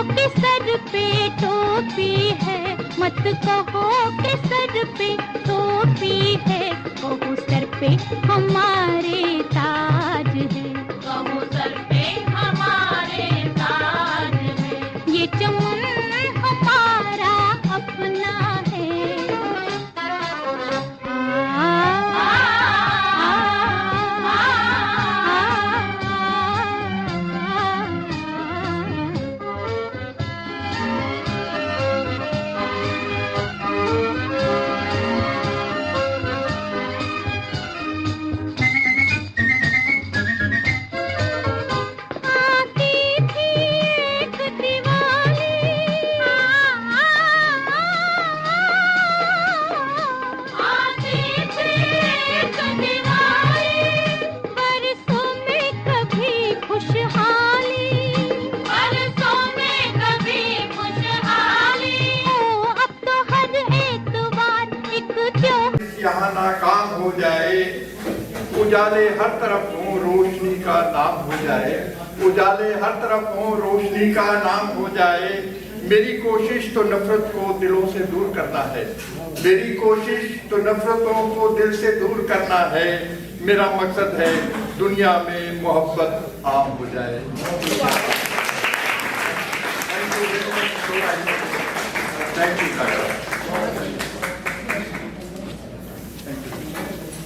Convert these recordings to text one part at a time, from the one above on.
कि सर पे टोपी है, मत कहो कि सर पे टोपी है, कहो सर पे हमारे ताज है, कहो सर पे हमारे ताज है, ये चमन हमारा अपना है। यहाँ नाकाम हो जाए, उजाले हर तरफ हो, रोशनी का नाम हो जाए, उजाले हर तरफ हो, रोशनी का नाम हो जाए। मेरी कोशिश तो नफरत को दिलों से दूर करना है, मेरी कोशिश तो नफरतों को दिल से दूर करना है। मेरा मकसद है दुनिया में मोहब्बत आम हो जाए। Thank you.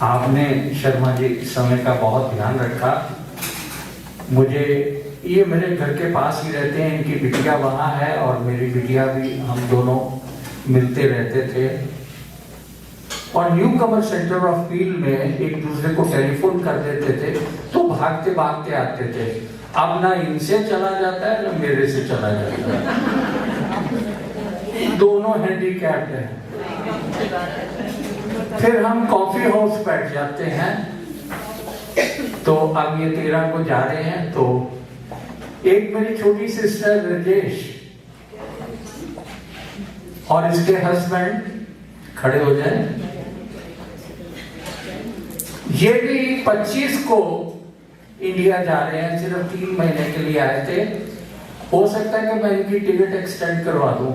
आपने शर्मा जी समय का बहुत ध्यान रखा। मुझे ये मेरे घर के पास ही रहते हैं, इनकी बिटिया वहाँ है और मेरी बिटिया भी, हम दोनों मिलते रहते थे। और new Qamar centre of feel में एक दूसरे को टेलीफोन कर देते थे तो भागते भागते आते थे। अब ना इनसे चला जाता है ना मेरे से चला जाता है, दोनों हैंडीकैप्ड हैं। फिर हम कॉफी हाउस बैठ जाते हैं। तो अब ये 13 को जा रहे हैं, तो एक मेरी छोटी सिस्टर राजेश और इसके हस्बैंड खड़े हो जाए। ये भी 25 को इंडिया जा रहे हैं, सिर्फ 3 महीने के लिए आए थे। हो सकता है कि मैं इनकी टिकट एक्सटेंड करवा दूं,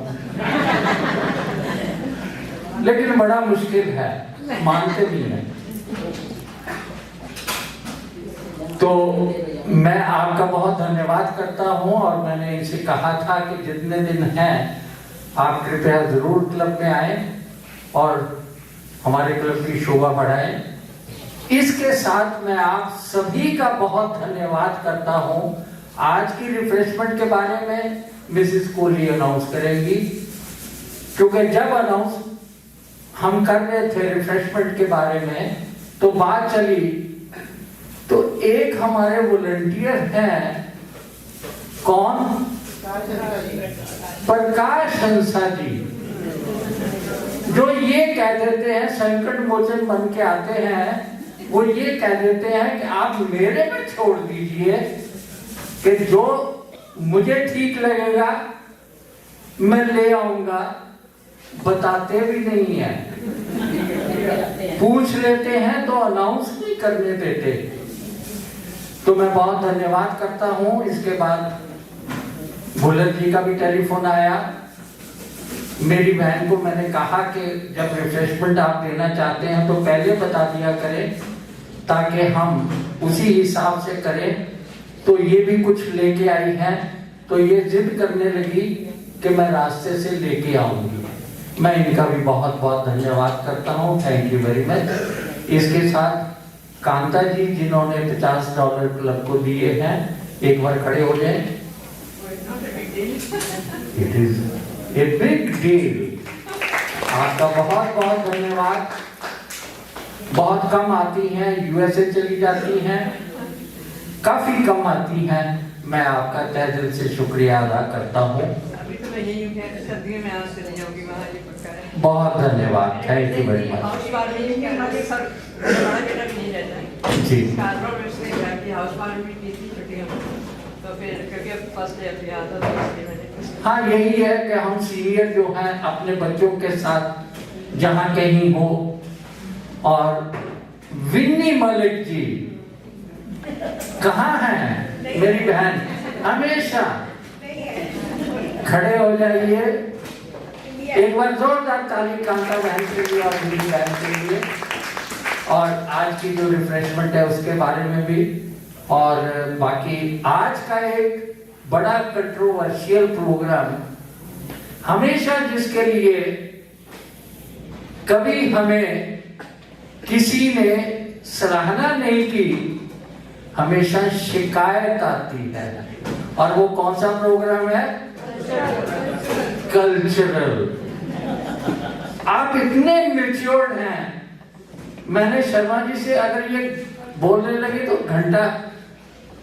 लेकिन बड़ा मुश्किल है, मानते नहीं है। तो मैं आपका बहुत धन्यवाद करता हूं और मैंने इनसे कहा था कि जितने दिन हैं आप कृपया जरूर क्लब में आए और हमारे क्लब की शोभा बढ़ाएं। इसके साथ मैं आप सभी का बहुत धन्यवाद करता हूं। आज की रिफ्रेशमेंट के बारे में मिसेस कोहली अनाउंस करेंगी, क्योंकि जब अनाउंस हम कर रहे थे रिफ्रेशमेंट के बारे में तो बात चली, तो एक हमारे वॉलंटियर हैं, कौन? प्रकाश हंसा जी, जो ये कह देते हैं, संकट मोचन बन के आते हैं, वो ये कह देते हैं कि आप मेरे पे छोड़ दीजिए कि जो मुझे ठीक लगेगा मैं ले आऊंगा। बताते भी नहीं है, पूछ लेते हैं तो अनाउंस नहीं करने देते। तो मैं बहुत धन्यवाद करता हूं। इसके बाद भुलन जी का भी टेलीफोन आया। मेरी बहन को मैंने कहा कि जब रिफ्रेशमेंट आप देना चाहते हैं तो पहले बता दिया करें, ताकि हम उसी हिसाब से करें। तो ये भी कुछ लेके आई है, तो ये जिद करने लगी कि मैं रास्ते से लेके आऊंगी। मैं इनका भी बहुत बहुत धन्यवाद करता हूँ। Thank you very much. इसके साथ कांता जी, जिन्होंने $50 क्लब को दिए हैं, एक बार खड़े हो जाएं। It is a big deal. आपका बहुत बहुत धन्यवाद। बहुत कम आती हैं, यूएसए चली जाती हैं, काफी कम आती हैं। मैं आपका तहे दिल से शुक्रिया अदा करता हूँ। बहुत धन्यवाद। थैंक यू वेरी मच जी। हाँ, यही है कि हम सीनियर जो हैं अपने बच्चों के साथ जहाँ कहीं हो। और विन्नी मलिक जी कहाँ हैं? मेरी बहन हमेशा खड़े हो जाइए, एक बार जोरदार ताली कांता बहन के लिए और मेरी बहन के लिए, और आज की जो रिफ्रेशमेंट है उसके बारे में भी। और बाकी आज का एक बड़ा कंट्रोवर्शियल प्रोग्राम, हमेशा जिसके लिए कभी हमें किसी ने सराहना नहीं की, हमेशा शिकायत आती है, और वो कौन सा प्रोग्राम है? कल्चरल। आप इतने मैच्योर्ड हैं, मैंने शर्मा जी से अगर ये बोलने लगे तो घंटा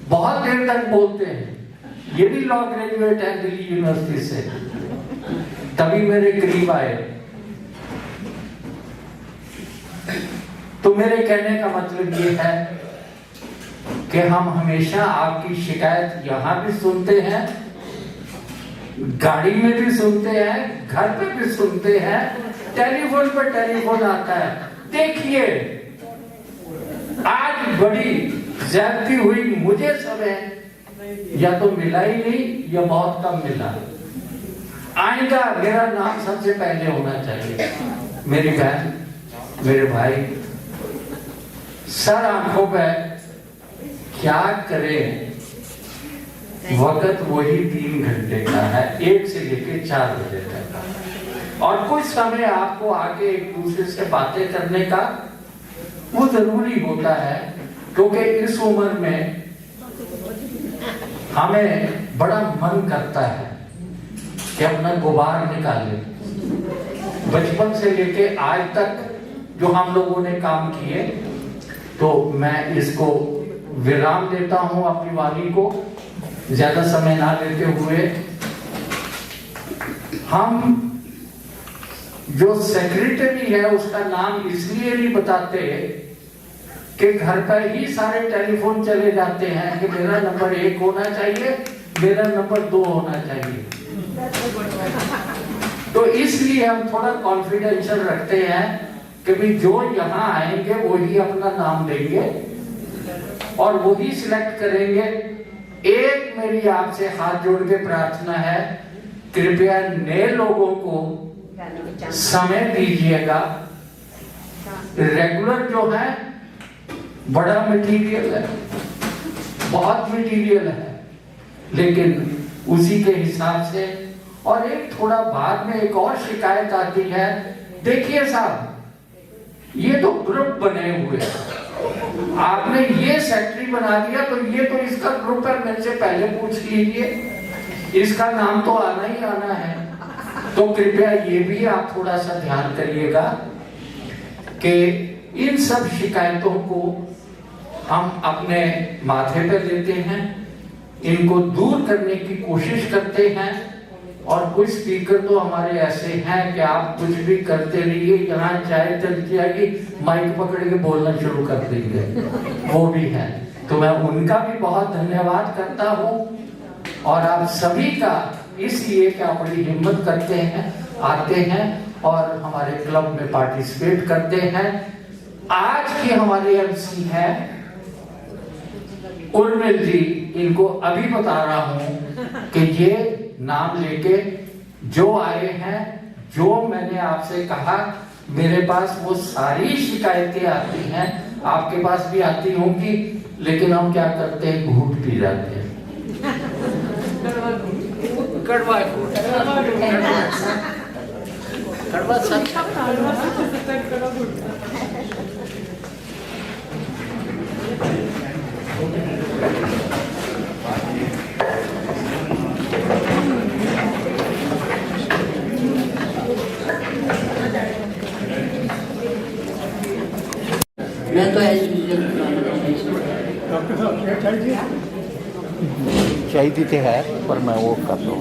बहुत देर तक बोलते हैं। ये भी लॉ ग्रेजुएट है दिल्ली यूनिवर्सिटी से, तभी मेरे करीब आए। तो मेरे कहने का मतलब ये है कि हम हमेशा आपकी शिकायत यहां भी सुनते हैं, गाड़ी में भी सुनते हैं, घर पे भी सुनते हैं, टेलीफोन पर टेलीफोन आता है। देखिए आज बड़ी ज्यादती हुई, मुझे समय या तो मिला ही नहीं या बहुत कम मिला। आइंदा मेरा नाम सबसे पहले होना चाहिए। मेरी बहन, मेरे भाई, सर आंखों पे क्या करें, वक्त वही 3 घंटे का है, 1 से लेकर 4 बजे तक का, और कुछ समय आपको आके एक दूसरे से बातें करने का वो जरूरी होता है, क्योंकि इस उम्र में हमें बड़ा मन करता है कि अपना गुबार निकाले। बचपन से लेके आज तक जो हम लोगों ने काम किए, तो मैं इसको विराम देता हूं अपनी वाणी को, ज्यादा समय ना लेते हुए। हम जो सेक्रेटरी है उसका नाम इसलिए नहीं बताते कि घर पर ही सारे टेलीफोन चले जाते हैं कि मेरा नंबर 1 होना चाहिए, मेरा नंबर 2 होना चाहिए। तो इसलिए हम थोड़ा कॉन्फिडेंशियल रखते हैं कि भी जो यहाँ आएंगे वही अपना नाम देंगे और वही सिलेक्ट करेंगे। एक मेरी आपसे हाथ जोड़ के प्रार्थना है, कृपया नए लोगों को समय दीजिएगा। रेगुलर जो है बड़ा मटेरियल है, बहुत मटेरियल है, लेकिन उसी के हिसाब से। और एक थोड़ा बाद में एक और शिकायत आती है, देखिए साहब ये तो ग्रुप बने हुए हैं, आपने ये सेक्रेटरी बना दिया तो ये तो इसका ग्रुप है, मेरे से पहले पूछ लीजिए, इसका नाम तो आना ही आना है। तो कृपया ये भी आप थोड़ा सा ध्यान करिएगा कि इन सब शिकायतों को हम अपने माथे पर लेते हैं, इनको दूर करने की कोशिश करते हैं। और कुछ स्पीकर तो हमारे ऐसे हैं कि आप कुछ भी करते रहिए, यहाँ चाय चलती आएगी, माइक पकड़ के बोलना शुरू कर देंगे, वो भी है। तो मैं उनका भी बहुत धन्यवाद करता हूँ, और आप सभी का इसलिए कि आप बड़ी हिम्मत करते हैं, आते हैं और हमारे क्लब में पार्टिसिपेट करते हैं। आज की हमारी एमसी है उर्मिल जी, इनको अभी बता रहा हूं कि ये नाम लेके जो आए हैं, जो मैंने आपसे कहा, मेरे पास वो सारी शिकायतें आती हैं, आपके पास भी आती होंगी, लेकिन हम क्या करते हैं, घूट पी जाते हैं। कड़वा मैं तो चाहिए थे है, पर मैं वो कर दूँ।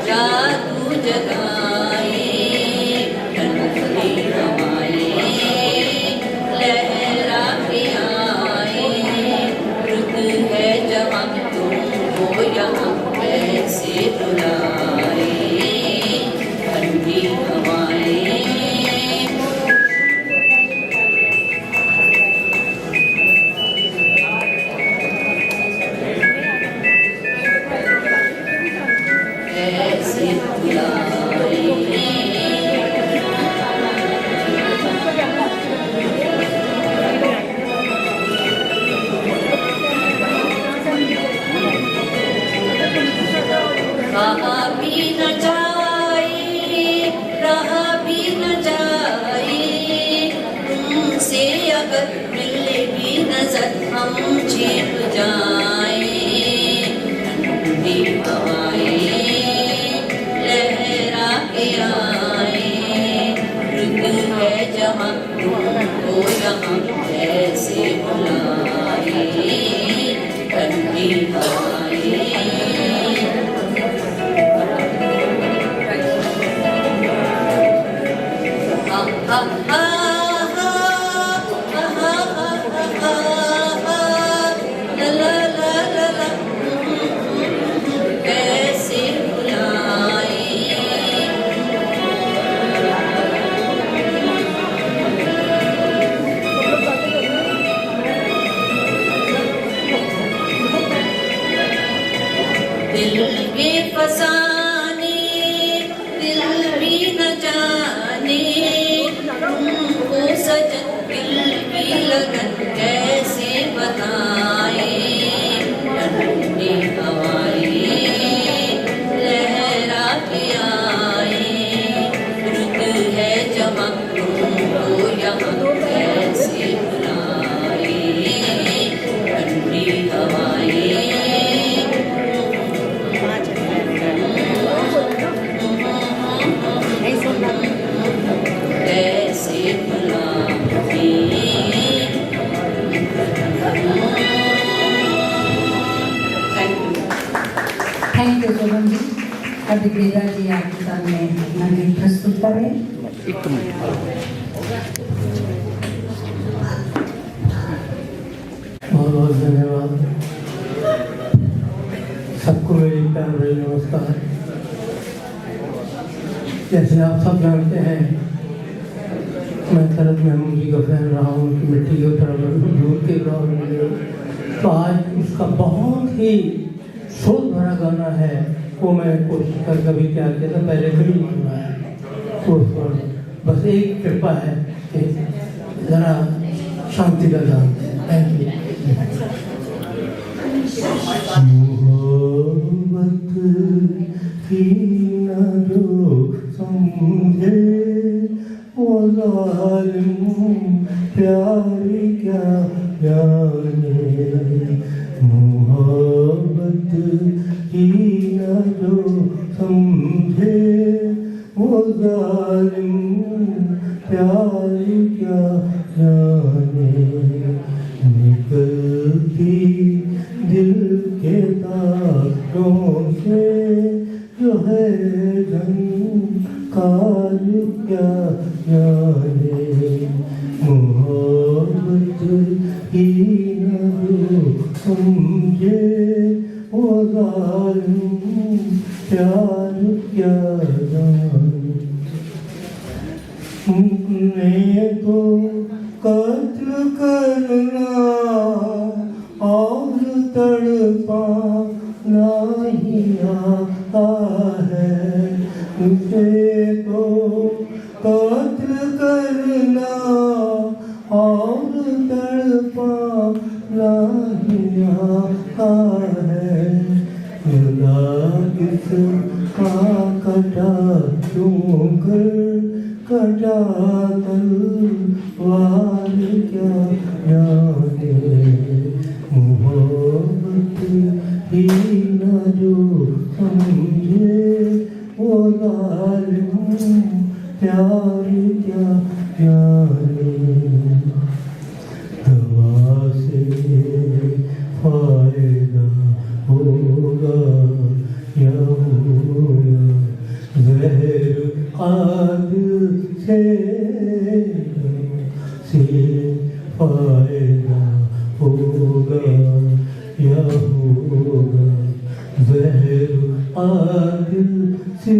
जादू जगाए ठंडी हवाएं लहरा के आए रुत है जवां तुमको यहाँ कैसे बुलाए ठंडी हवाएं कहा भी न जाए रहा भी न जाए तुमसे अगर मिले भी नजर हम छिप जाए ठंडी हवाएं लहरा के आए रुत है जहाँ तुमको यहाँ कैसे बुलाए ठंडी हवाएं कैसे बुलाए दिल के फसाने दिल भी न जाने तुमको सजन दिल की लगन कैसे बताए ठंडी हवाएं लहरा के आए रुत है जवां तुमको यहाँ कैसे बुलाए ठंडी हवाएं कैसे बुलाए थैंक यू सोनम जी। अभी बेदा जी आपके सामने अपना गीत प्रस्तुत करें। एक मिनट बहुत बहुत धन्यवाद सबको मेरी प्यार भरी नमस्कार। जैसे आप सब जानते हैं मैं शरद महमूद जी का फैन रहा हूँ, उनकी मिट्टी की तरफ दूर के रहा हूँ। तो आज उसका बहुत ही सोच भरा गाना है, वो मैं कोशिश कर कभी क्या किया था, पहले कभी मांगा है तो उस पर बस एक कृपा है कि ज़रा शांति का गान। Thank you. मोहब्बत की न जो समझे वो ज़ालिम प्यार क्या जाने, मोहब्बत की न जो समझे वो ज़ालिम प्यार क्या जाने, निकलती दिल के तारों से जो है झंकार क्या जाने, मोहब्बत की न जो समझे वो ज़ालिम प्यार क्या जाने। तुमने तो कत्ल करना और तड़पाना ही आता है, तुझे तो कत्ल करना और तड़पाना है जुदा किसका कटा क्यों कर कटा तलवार क्या जाने मोहब्बत ही न जो समझे वो जालिम प्यार क्या जाने दवा से फायदा होगा या होगा जहर आद से फायदा होगा या होगा जहर आद से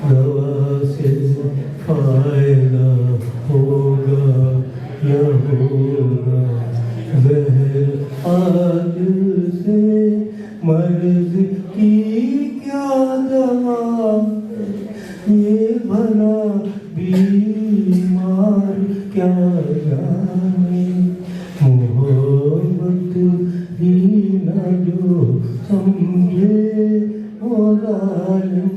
दवा से फायदा होगा या होगा जहर आद से मर्ज की क्या दवा ये भला बीमार क्या जाने मोहब्बत ही न जो समझे वो जालिम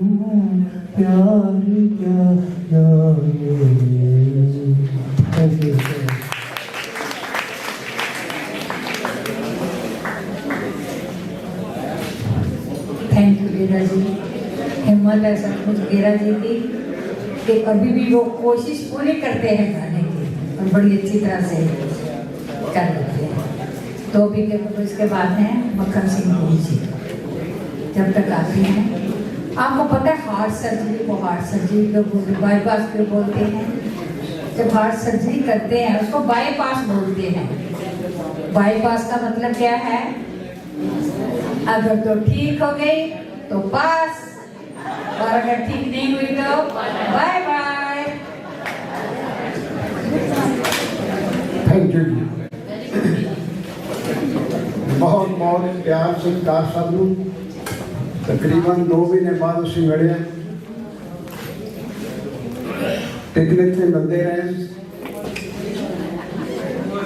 प्यार क्या जाने। Thank you. थैंक यू वीरा जी। हिम्मत है सचमुच वीरा जी की कि अभी भी वो कोशिश पूरी करते हैं गाने की और बड़ी अच्छी तरह से कर लेते हैं। तो भी के तो इसके बाद हैं मक्खन सिंह जी। जब तक आती हैं आपको पता है हार्ट सर्जरी को हार्ट सर्जरी को बाईपास क्यों बोलते हैं? जब हार्ट सर्जरी करते हैं उसको बाईपास बोलते हैं। बाईपास का मतलब क्या है? अगर तो ठीक हो गई तो पास और अगर ठीक नहीं हुई तो बाय बाय। थैंक यू जी। बहुत बहुत प्यार सत्कार सानू तकरीबन 2 महीने बाद उसी मिले पिकनिक से मिलते रहे।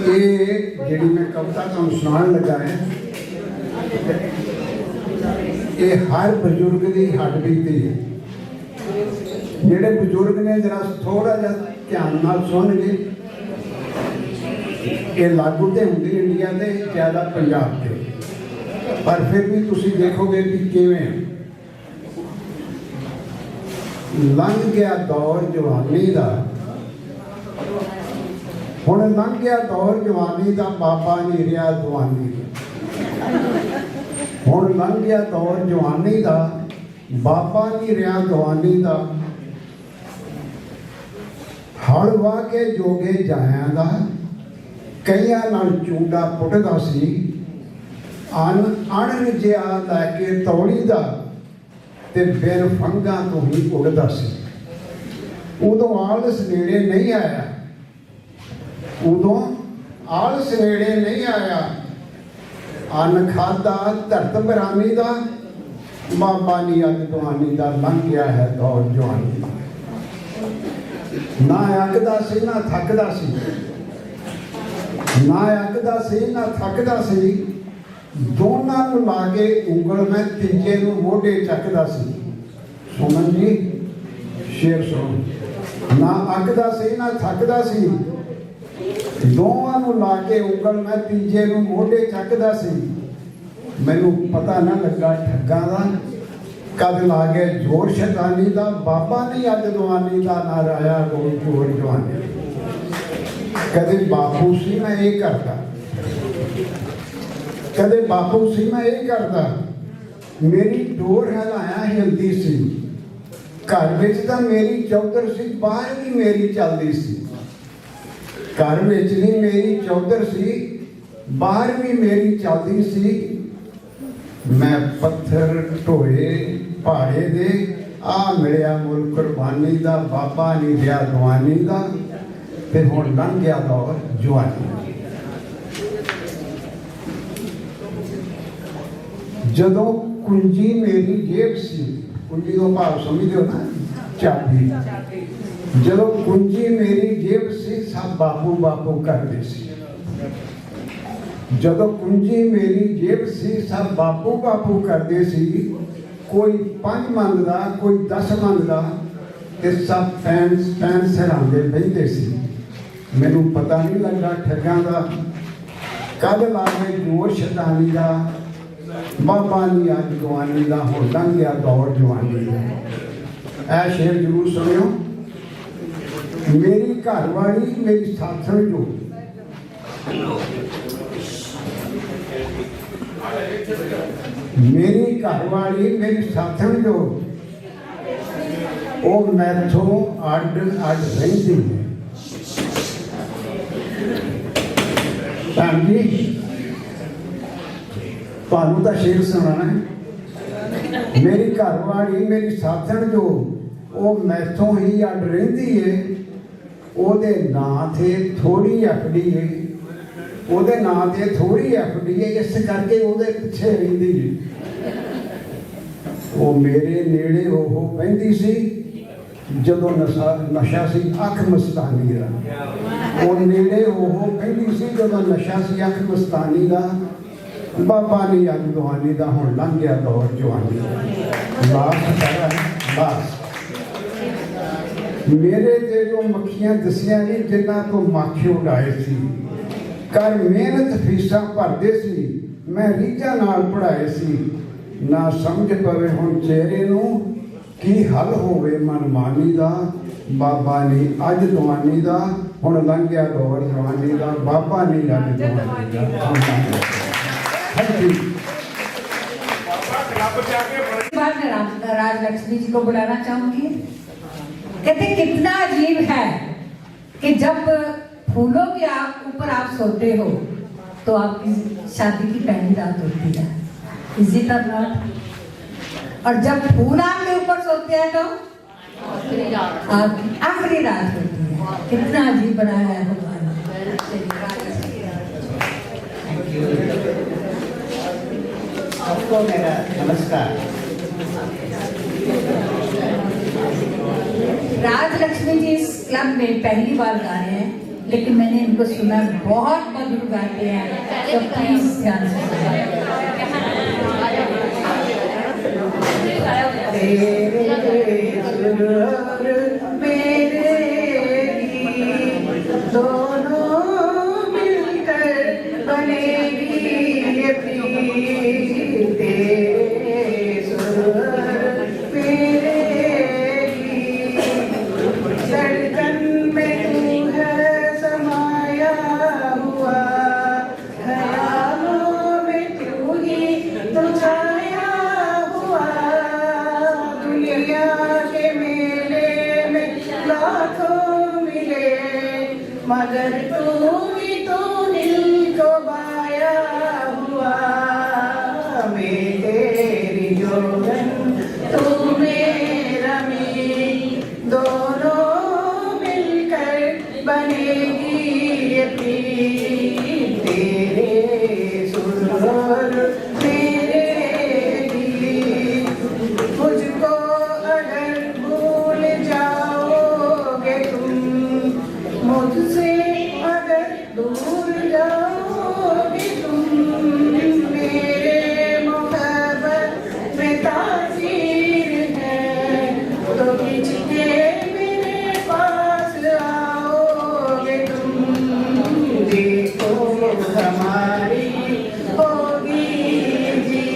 ये जी मैं कविता तुम सुनाने लगा है ये हर बजुर्ग की हड्ड बीती है। जेडे बजुर्ग ने जरा थोड़ा जा ध्यान नाल सुन के ये लागू तो होंगी इंडिया के ज्यादा पंजाब के पर फिर भी तुसी देखोगे कि किवें लंघ गया दौर जवानी का हुण लंघ गया दौर जवानी का बाबा नहीं रहा दवानी हुण लंघ गया दौर जवानी का बाबा नहीं रहा दवानी का हल वाह के जोगे जाया का कईयां नाल चूड़ा पुटदा सी अण रजिया लैके तौली का ते बिन फंगा तो ही उड़दा सी। उदों आलस नेड़े नहीं आया उदों आलस नेड़े नहीं आया अन्न खादा धरत बरानी का बाबा नी अग दवानी का लंघ गया है दौर जवानी का। ना अकदा सी ना थकदा सी ना अकदा सी ना थकदा सी दोनों को लागे उंगल में तीजे को मोढे चकदा सी। सुमन जी शेर सुनो ना अकदा सी ना थकदा सी दोवां नूं लाके उंगल में तीजे नूं मोढे चकदा सी। मैनू पता ना लगा ठग्गां दा कद ला गए जोर शैतानी दा बाबा नहीं अज दवानी दा ना राया कोई जोर जवानी। कदे बापू सी मैं ये करता कदे बापू सी मैं ये करता मेरी डोर हिलाया हिलदी सी घर विच तां मेरी चौधर सी बाहर भी मेरी चलदी सी। घर विच भी मेरी चौधर सी बाहर भी मेरी चलदी सी। मैं पत्थर ढोए पहाड़े दे आ मिलिया मुल कुर्बानी दा बाबा नहीं दिया दवानी दा ते हुण लंघ गया दौर जवानी। जदों कुंजी मेरी जेब सी कुंजी तो भाव समझदे हो ना चाबी ਜਦੋਂ ਕੁੰਜੀ ਮੇਰੀ ਜੇਬ ਸੀ ਸਭ ਬਾਪੂ ਬਾਪੂ ਕਰਦੇ ਸੀ। ਜਦੋਂ ਕੁੰਜੀ ਮੇਰੀ ਜੇਬ ਸੀ ਸਭ ਬਾਪੂ ਬਾਪੂ ਕਰਦੇ ਸੀ। ਕੋਈ 5 ਮੰਗਦਾ ਕੋਈ 10 ਮੰਗਦਾ ਤੇ ਸਭ ਫੈਨ ਸਰਾਂਦੇ ਬਹਿੰਦੇ ਸੀ। ਮੈਨੂੰ ਪਤਾ ਨਹੀਂ ਲੱਗਾ ਠੱਗਾਂ ਦਾ ਕਦ ਲਾਗੇ ਜੋਰ ਸ਼ੈਤਾਨੀ ਦਾ। ਬਾਬਾ ਨੀ ਅੱਜ ਜਵਾਨੀ ਦਾ ਹੁਣ ਲੰਘ ਗਿਆ ਦੌਰ ਜਵਾਨੀ ਦਾ। ਇਹ ਸ਼ੇਰ ਜ਼ਰੂਰ ਸੁਣਿਓ। ਮੇਰੀ ਘਰ ਵਾਲੀ ਮੇਰੀ ਸਾਥਣ ਜੋ ਮੇਰੀ ਘਰ ਵਾਲੀ ਮੇਰੀ ਸਾਥਣ ਜੋ ਉਹ ਮੈਥੋਂ ਅੱਡ ਰਹਿੰਦੀ ਹੈ। ਭੈਣ ਜੀ ਤੁਹਾਨੂੰ ਤਾਂ ਸ਼ੇਰ ਸੁਣਾਉਣਾ ਹੈ। ਮੇਰੀ ਘਰ ਵਾਲੀ ਮੇਰੀ ਸਾਥਣ ਜੋ ਉਹ ਮੈਥੋਂ ਹੀ ਅੱਡ ਰਹਿੰਦੀ ਏ। ਉਹਦੇ ਨਾਂ ਤੇ ਥੋੜੀ ਐਫਡੀ ਏ। ਉਹਦੇ ਨਾਂ ਤੇ ਥੋੜੀ ਐਫਡੀ ਏ, ਇਸ ਕਰਕੇ ਉਹਦੇ ਪਿੱਛੇ ਰਹਿੰਦੀ ਏ। ਉਹ ਮੇਰੇ ਨੇੜੇ ਉਹ ਬਹਿੰਦੀ ਸੀ ਜਦੋਂ ਨਸ਼ਾ ਸੀ ਅੱਖ ਮਸਤਾਨੀ ਦਾ। ਉਹ ਨੇੜੇ ਉਹ ਬਹਿੰਦੀ ਸੀ ਜਦੋਂ ਨਸ਼ਾ ਸੀ ਅੱਖ ਮਸਤਾਨੀ ਦਾ। ਬਾਬਾ ਨੀ ਅੱਜ ਜਵਾਨੀ ਦਾ ਹੁਣ ਲੰਘ ਗਿਆ ਦੌਰ ਜਵਾਨੀ ਦਾ। ਬਸ ਮੇਰੇ ਤੇ ਜੋ ਮੱਖੀਆਂ ਦਸੀਆਂ ਨਹੀਂ ਜਿਨ੍ਹਾਂ ਤੋਂ ਮਾਖੇ ਉਡਾਏ ਸੀ। ਕਰ ਮਿਹਨਤ ਫੀਸਾਂ ਭਰਦੇ ਸੀ ਮੈਂ ਰੀਝਾਂ ਨਾਲ ਪੜ੍ਹਾਏ ਸੀ। ਨਾ ਸਮਝ ਪਵੇ ਹੁਣ ਚਿਹਰੇ ਨੂੰ ਕੀ ਹੱਲ ਹੋਵੇ ਮਨਮਾਨੀ ਦਾ। ਬਾਬਾ ਨੀ ਅੱਜ ਜਵਾਨੀ ਦਾ ਹੁਣ ਲੰਘ ਗਿਆ ਦੌਰ ਜਵਾਨੀ ਦਾ। ਬਾਬਾ ਨੀ ਅੱਜ ਜਵਾਨੀ ਦਾ। राज लक्ष्मी जी को बुलाना चाहूंगी। कहते कितना अजीब है कि जब फूलों के ऊपर आप सोते हो तो आपकी शादी की पहली रात होती है, इसी तरह। और जब फूल आपके ऊपर सोते हैं तो आपकी आखिरी रात होती है। कितना अजीब बनाया है भगवान। आपको मेरा नमस्कार। राज लक्ष्मी जी इस क्लब में पहली बार गा रहे हैं, लेकिन मैंने इनको सुना बहुत मधुर गाते हैं, तो प्लीज ध्यान से दोनों मिलकर बनेगी ये प्रीत। तेरे सुर मेरे धड़कन में तू है समाया हुआ। ख्यालों में तू ही तो छाया हुआ। दुनिया के मेले में लाखों मिले मगर तू ही तो दिल को बाया हुआ। मैं तेरी जोगन तू मेरा मीत, दोनों मिलकर बनेगी ये प्रीत। तेरे सुर मेरे गीत। मुझको अगर भूल जाओगे तुम, मुझसे अगर दूर जाओगे तुम, मेरे मोहब्बत में तासीर है तो खिंच के मेरे पास आओगे तुम। देखो हमारी होगी जी,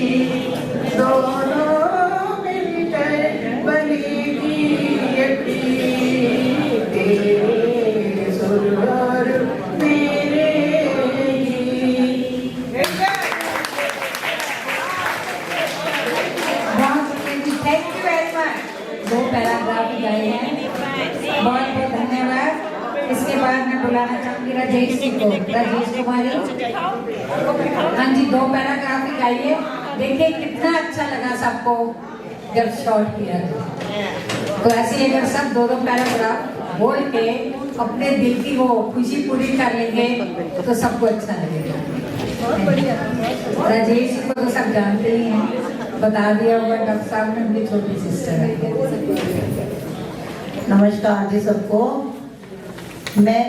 दोनों मिलकर बनेगी ये प्रीत। तेरे सुर मेरे गीत। Thank you very much. 2 paragraph गाए हैं, बहुत बहुत धन्यवाद। इसके बाद मैं बुलाना चाहूंगी राजेश जी को। राजेश कुमारी, हाँ जी 2 पैराग्राफ गाइए। देखिए कितना अच्छा लगा सबको जब शॉर्ट किया तो ऐसे अगर सब 2 पैराग्राफ बोल के अपने दिल की वो खुशी पूरी कर लेंगे तो सबको अच्छा लगेगा। राजेश जी को तो सब जानते ही हैं, बता दिया होगा डॉक्टर साहब ने, उनकी छोटी सिस्टर है। नमस्कार जी सबको।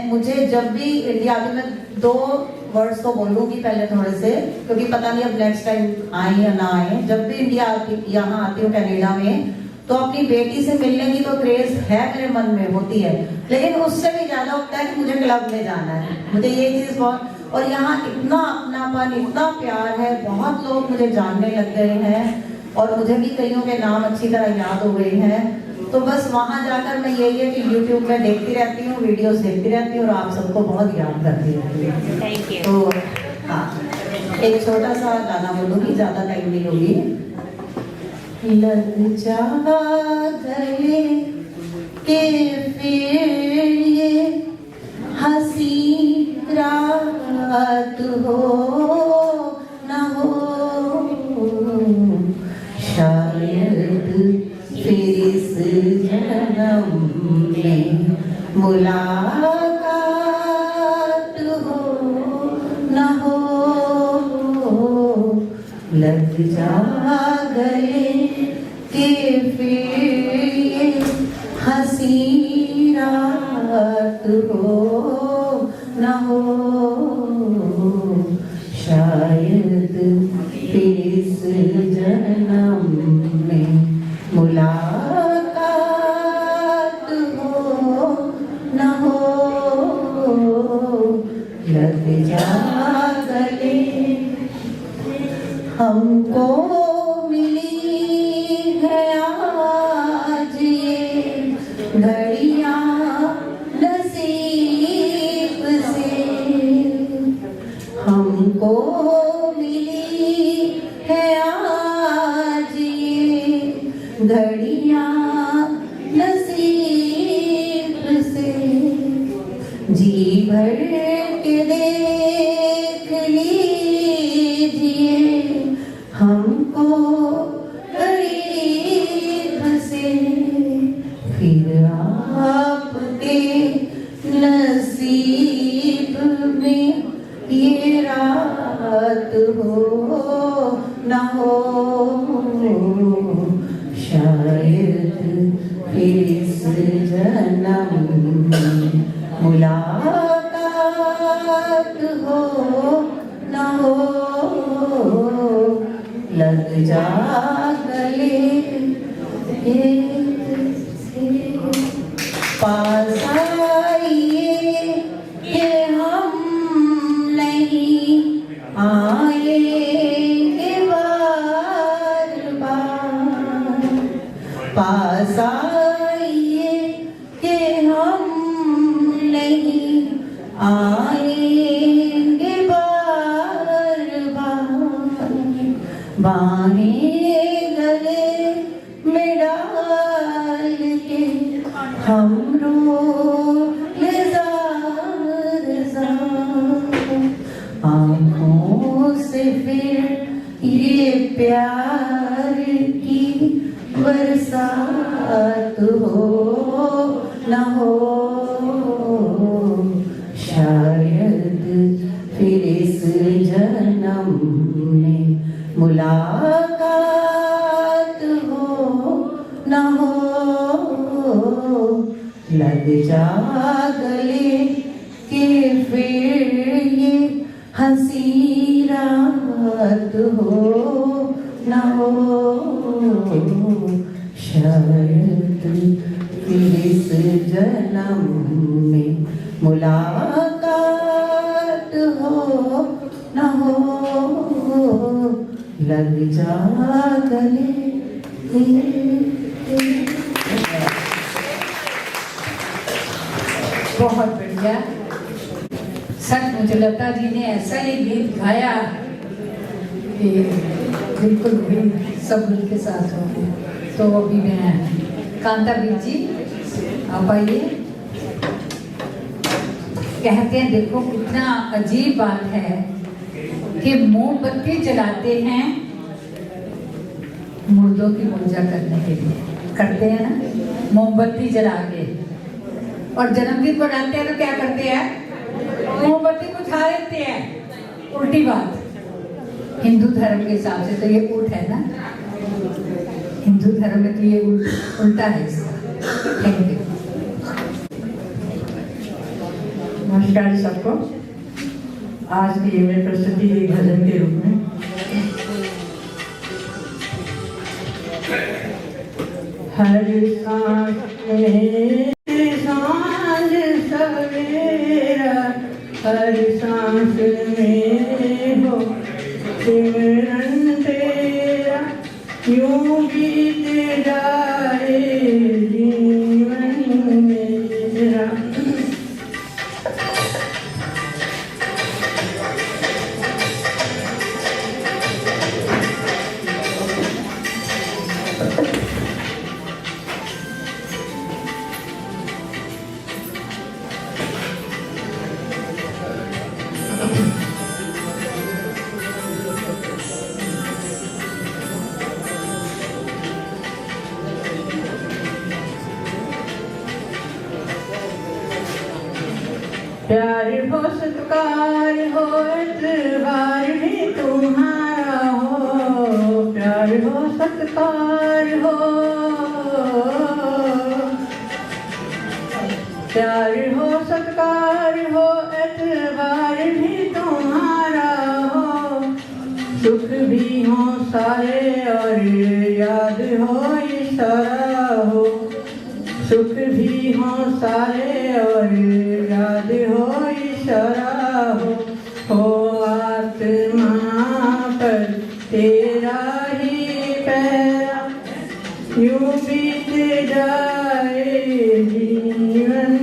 मुझे जब भी इंडिया आती, मैं 2 वर्ड्स तो बोलूँगी पहले थोड़े से, क्योंकि पता नहीं अब नेक्स्ट टाइम आए या ना आए। जब भी इंडिया यहाँ आती हूँ कनाडा में, तो अपनी बेटी से मिलने की तो क्रेज है मेरे मन में, होती है, लेकिन उससे भी ज्यादा होता है कि मुझे क्लब में जाना है। मुझे ये चीज बहुत, और यहाँ इतना अपनापन, इतना प्यार है, बहुत लोग मुझे जानने लग गए हैं और मुझे भी कईयों के नाम अच्छी तरह याद हो गए हैं। तो बस वहाँ जाकर मैं यही है कि YouTube में देखती रहती हूँ, वीडियोस देखती रहती हूँ और आप सबको बहुत याद करती रहती हूँ। Thank you. तो हाँ, एक छोटा सा गाना बोलूँगी, ज़्यादा टाइम नहीं होगी। लग जा गले के फिर ये हंसी रात हो न हो, शायद फिर इस जन्म में मुलाकात हो न हो। लग जा गले के फिर ये हंसी रात हो न हो, शायद फिर इस जन्म में मुलाकात हो न हो। लग जा गले हमको मिली है आज ये घड़ियां नसीब से, हमको मिली है आज ये घड़ियां नसीब से। जी भर के देख लीजिए हमको करीब से, फिर आपके नसीब में ये रात हो न हो, शायद फिर इस जन्म में मुलाकात हो न हो। लग जा गले पास आइए कि हम नहीं आएंगे बार बार, पास आइए कि हम नहीं आएंगे बार बार। बाहें गले में डाल के हम रोज़ आँखों से फिर ये प्यार की बरसात हो न हो, शायद फिर इस जन्म में मुलाकात हो न हो। लग जा गले के फिर ये हंसी रात हो न हो, शायद फिर इस जन्म में मुलाकात हो न हो। लग जा गले। बहुत बढ़िया। सचमुच लता जी ने ऐसा ही गीत गाया कि बिल्कुल भी सब के साथ हो गया। तो अभी मैं कांतावीर जी आप आइए। कहते हैं देखो कितना अजीब बात है कि मोमबत्ती जलाते हैं मुर्दों की पूजा करने के लिए, करते हैं ना मोमबत्ती जला के, और जन्मदिन बनाते हैं तो क्या करते हैं मोमबत्ती बुझा देते हैं। उल्टी बात। हिंदू धर्म के हिसाब से तो ये उल्ट है ना, हिंदू धर्म में तो ये उल्टा है इसका। Thank you. नमस्कार सबको। आज की मेरी प्रस्तुति एक भजन के रूप में। हर सांस में सांझ सवेरा, हर सांस में हो सिमरन तेरा, यूं बीत जाए जीवन मेरा। प्यार हो सत्कार हो एतबार भी तुम्हारा हो, प्यार हो सत्कार हो, प्यार हो सत्कार हो एतबार भी तुम्हारा हो, सुख भी हो सारे और याद हो इशारा हो, सुख भी हो सारे और याद हो इशारा हो आत्मा पर तेरा ही पैरा, यूं बीत जाए जीवन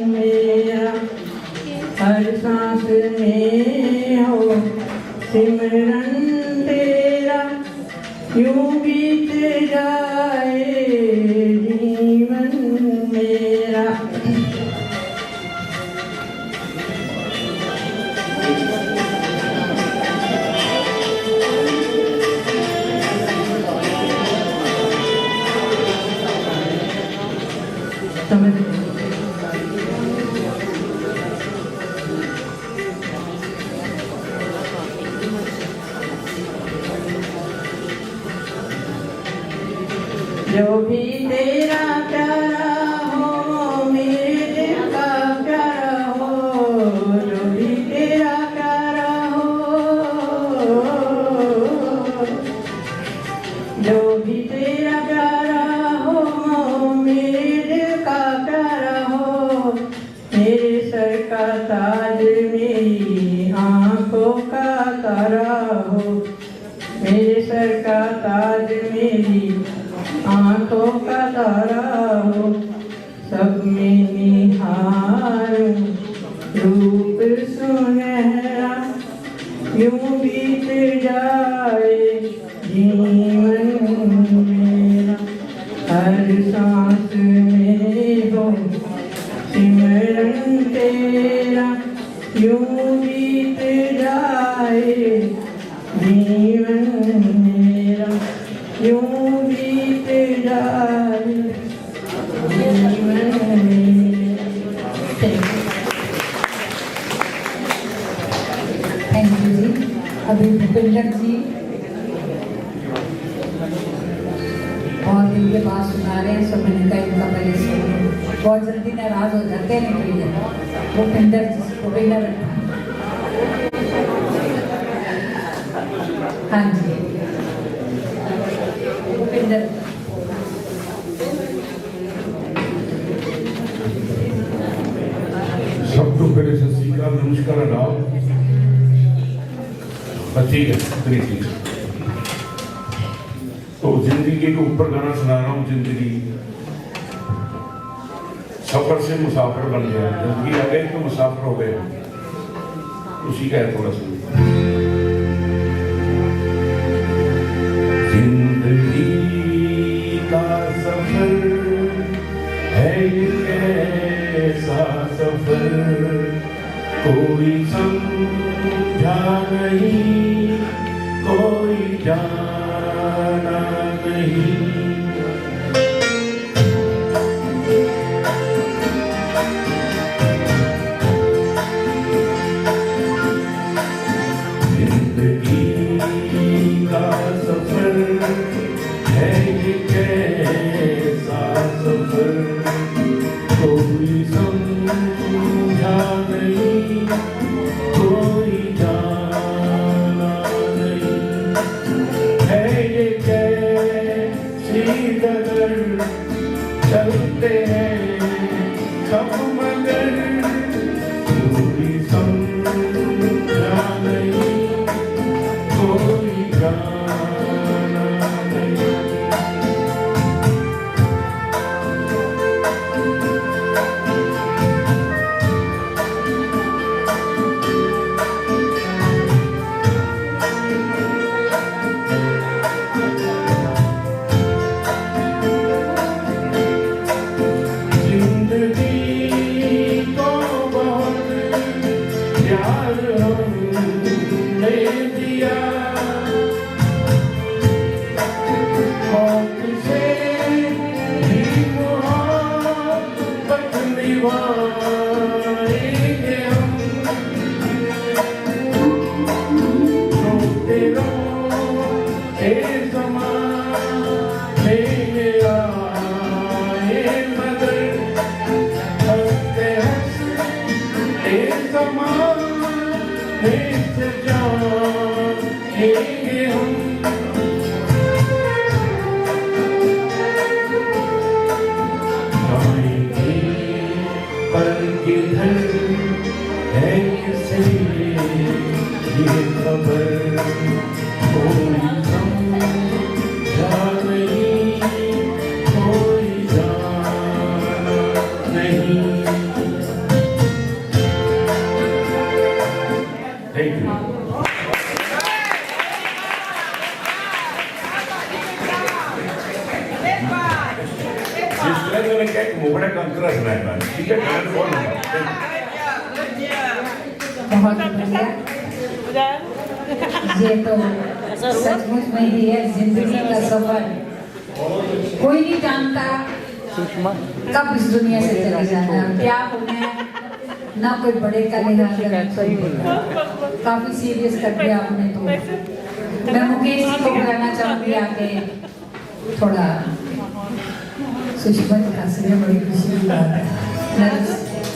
मेरा। हर सांस में हो सिमरन तेरा, यूं बीत जाए जीवन मेरा। जो भी तेरा प्यारा हो मेरे दिल का प्यारा हो, जो भी तेरा प्यारा हो, जो भी तेरा प्यारा हो मेरे दिल का प्यारा हो, मेरे सर का ताज मेरी आँखों का तारा हो, मेरे सर का ताज मेरी आँखों का तारा हो, सब में निहारूं रूप सुनहरा, यूं बीत जाए जीवन मेरा। हर सांस में हो सिमरन तेरा, यूं बीत जाए जीवन मेरा, यूं बीत जाए जीवन मेरा। थैंक यू जी। अभी भूपेंद्र जी बहुत दिन के बाद सुना रहे हैं, सब मैंने कहा इनका पहले सुनिए, बहुत जल्दी नाराज हो जाते हैं प्रिय भूपेंद्र जी। भूपेंद्र हाँ जी भूपेंद्र। सबको पहले सत श्री अकाल, नमस्कार, आदाब। ठीक है, ठीक है। तो जिंदगी के ऊपर गाना सुना रहा हूँ। जिंदगी सफर से मुसाफिर बन गया, जिंदगी आ गई तो मुसाफिर हो गए, उसी का है थोड़ा सा। जिंदगी का सफर है ऐसा सफर, कोई समझा नहीं, कोई जाना नहीं। जिंदगी का सफर है कैसा सफर, कोई समझा नहीं, चलते हैं सब मगर कोई समझा नहीं, कोई गाना नहीं। बहुत बढ़िया। ये तो सचमुच में ही है जिंदगी का सफर। कोई नहीं जानता कब इस दुनिया से चले जाना है, क्या होना है, ना कोई बड़े का लिहाज है। काफी सीरियस कर दिया आपने तो। मैं मुकेश जी को बुलाना चाहूंगी आके थोड़ा सुषमा जी हंस रहे, बड़ी खुशी की बात है।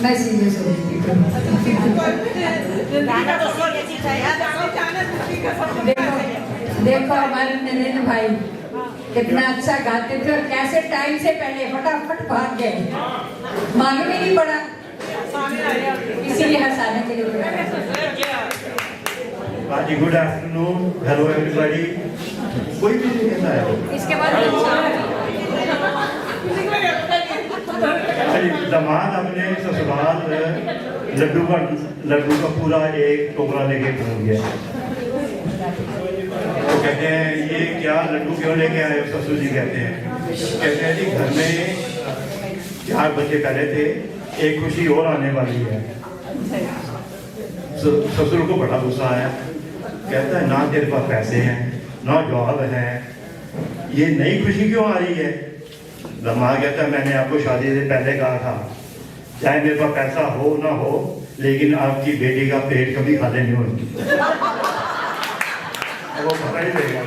मैं सीरियस हो गई थी। देखो हमारे नरेंद्र भाई कितना अच्छा गाते थे और कैसे टाइम से पहले फटाफट भाग गए, मालूम ही नहीं पड़ा, इसीलिए हंसाने के लिए। Good afternoon, hello everybody. कोई भी नहीं कहता है इसके बाद दामाद अपने ससुराल लड्डू का पूरा एक टोकरा लेके पहुंच गया। तो कहते हैं ये क्या लड्डू क्यों लेके आए हो? ससुर जी कहते हैं जी घर में 4 बच्चे पहले थे, एक खुशी और आने वाली है। ससुर को बड़ा गुस्सा आया, कहता है ना तेरे पास पैसे हैं ना जॉब है, ये नई खुशी क्यों आ रही है? दामाद कहता है मैंने आपको शादी से पहले कहा था चाहे मेरे पास पैसा हो ना हो लेकिन आपकी बेटी का पेट कभी खाली नहीं होगी। वो पता ही देगा।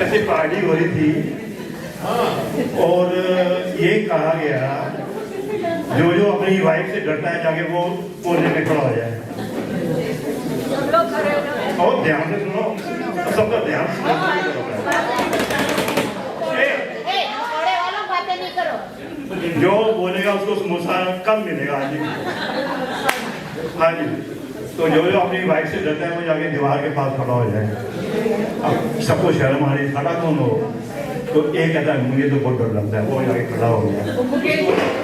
ऐसी पार्टी हो रही थी और ये कहा गया जो अपनी वाइफ से डरता है जाके वो कोने में खड़ा हो जाए। और ध्यान से सुनो, सबका ध्यान जो बोलेगा उसको समोसा कम मिलेगा। हाँ जी, तो जो अपनी वाइफ से डरता है वो जाके दीवार के पास खड़ा हो जाए। अब सबको शर्म आ रही, खड़ा कौन हो? तो एक कहता है मुझे तो बहुत डर लगता है, वो जाके खड़ा हो गया।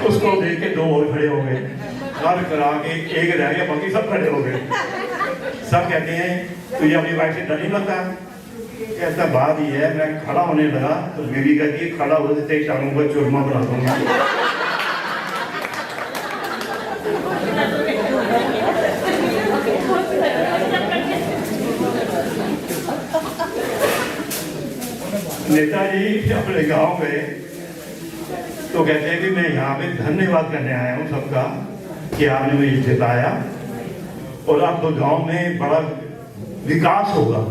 उसको देख के 2 और खड़े हो गए, सब करा के एक रह गया, बाकी सब खड़े हो गए। सब कहते हैं तुझे अपनी वाइफ से डर नहीं लगता? कहता बात ये है मैं खड़ा होने लगा तो बीवी कहती है खड़ा होते तेरे टांगों का चूरमा बना दूंगा। नेताजी अपने गांव में तो कहते हैं कि मैं यहाँ पे धन्यवाद करने आया हूँ सबका कि आपने मुझे जिताया और अब तो गांव में बड़ा विकास होगा।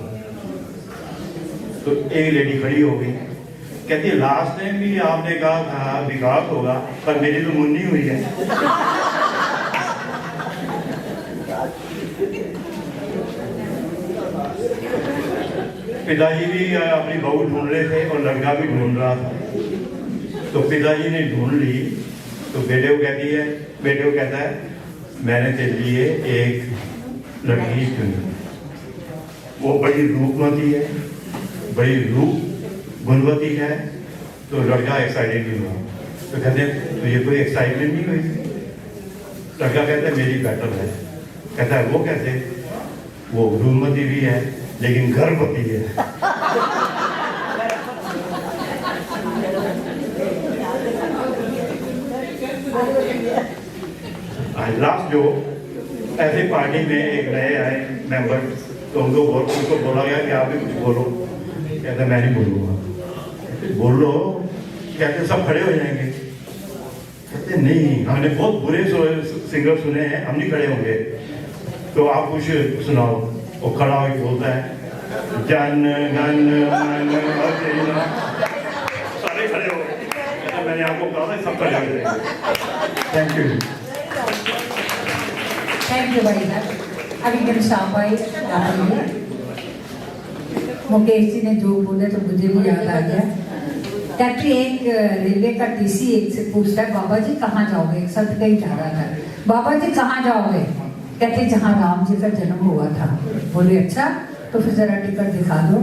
तो एक लेडी खड़ी हो गई, कहती है लास्ट टाइम भी आपने कहा था विकास होगा पर मेरी तो मुन्नी हुई है। पिताजी भी अपनी बहू ढूंढ रहे थे और लड़का भी ढूंढ रहा था। तो पिताजी ने ढूंढ ली तो बेटे को कहता है मैंने तेरे लिए एक लड़की चुनी, वो बड़ी रूपवती है, बड़ी रूप गुणवती है। तो लड़का एक्साइटेड भी हुआ। तो कहते हैं तो ये कोई एक्साइटमेंट नहीं हुई? लड़का कहता है मेरी बेटर है। कहता है वो कैसे? वो रूपवती भी है लेकिन गर्भवती है। लास्ट जो ऐसे पार्टी में एक नए आए मेंबर, तो उनको बोला गया कि आप भी कुछ बोलो। कहते मैं नहीं बोलूँगा। बोलो। कहते सब खड़े हो जाएंगे। कहते नहीं, हमने बहुत बुरे सिंगर सुने हैं, हम नहीं खड़े होंगे, तो आप कुछ सुनाओ। वो खड़ा होकर बोलता है जन गण मन अधिनायक। सारे खड़े हो गए। मैंने आपको कहा था सब खड़े हो जाएंगे। Thank you. थैंक यू भाई साहब। अभी घनश्याम भाई मुकेश जी ने जो बोले तो मुझे भी याद आ गया। कहती एक रेलवे का टीसी एक से पूछता है बाबा जी कहाँ जाओगे? एक साथ कहीं जा रहा था। बाबा जी कहाँ जाओगे? कहते जहाँ राम जी का जन्म हुआ था। बोले अच्छा, तो फिर जरा टिकट दिखा दो।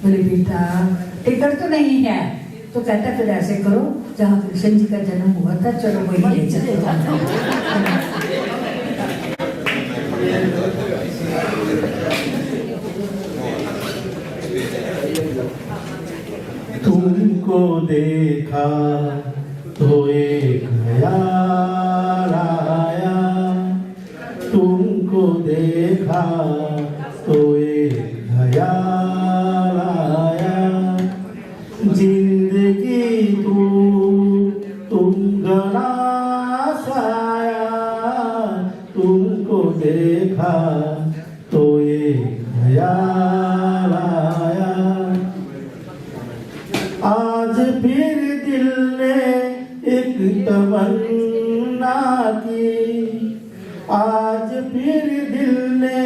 बोले बेटा टिकट तो नहीं है। तो कहता फिर ऐसे करो, जहाँ कृष्ण जी का जन्म हुआ था चलो वही ले चलो। तुमको देखा तो एक ख्याल आया, तुमको देखा तो एक ख्याल आया। जिंदगी तुम गलास आया, तुमको देखा तो एक ख्याल आया। आज फिर दिल ने एक तमन्ना की, आज फिर दिल ने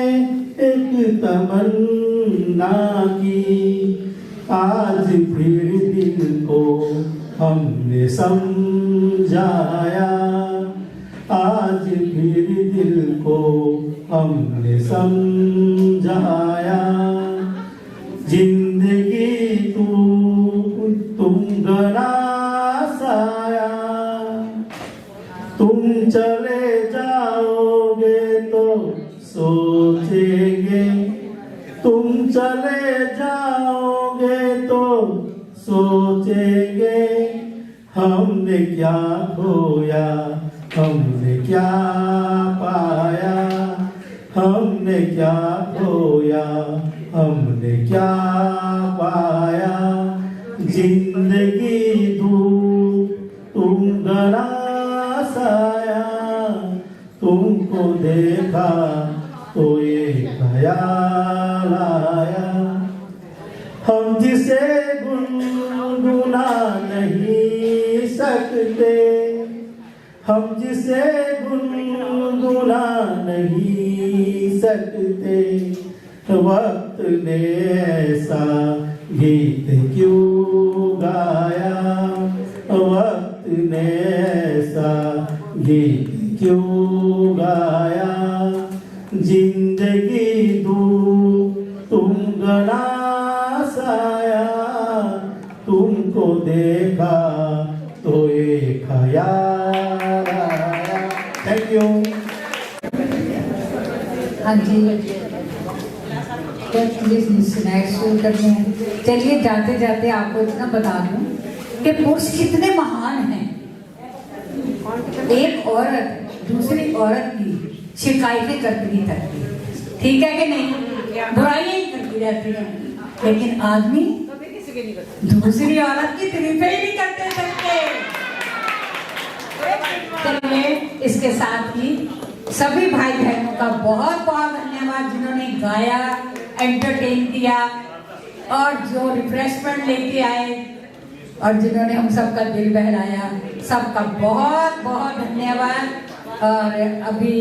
एक तमन्ना की। आज फिर दिल को हमने समझाया, आज फिर दिल को हमने समझाया। जिंदगी तुम गलास आया, तुम चले जाओगे तो सोचेंगे, तुम चले जाओगे तो सोचेंगे। हमने क्या खोया, हमने क्या पाया, हमने क्या खोया, हमने क्या पाया। जिंदगी तुम गलास आया, तुमको देखा तो ये ख्याल आया। हम जिसे गुनगुना नहीं सकते, हम जिसे गुनगुना नहीं सकते। वक्त ने ऐसा गीत क्यों गाया, वक्त ने ऐसा गीत क्यों गाया। जिंदगी तुम गलास आया, तुमको देखा तो एक ख्याल आया। Thank you. हाँ जी, स्नैक्स करने हैं। चलिए जाते जाते आपको इतना बता दूं कि पुरुष कितने महान हैं। एक औरत दूसरी औरत की शिकायतें करती नहीं थकती, ठीक है कि नहीं? बुराइयां ही करती रहती हैं, लेकिन आदमी दूसरी औरत की तारीफें ही नहीं करते सकते। चलिए इसके साथ ही सभी भाई बहनों का बहुत बहुत धन्यवाद जिन्होंने गाया, एंटरटेन किया और जो रिफ्रेशमेंट लेके आए और जिन्होंने हम सबका दिल बहलाया, सबका बहुत बहुत धन्यवाद। और अभी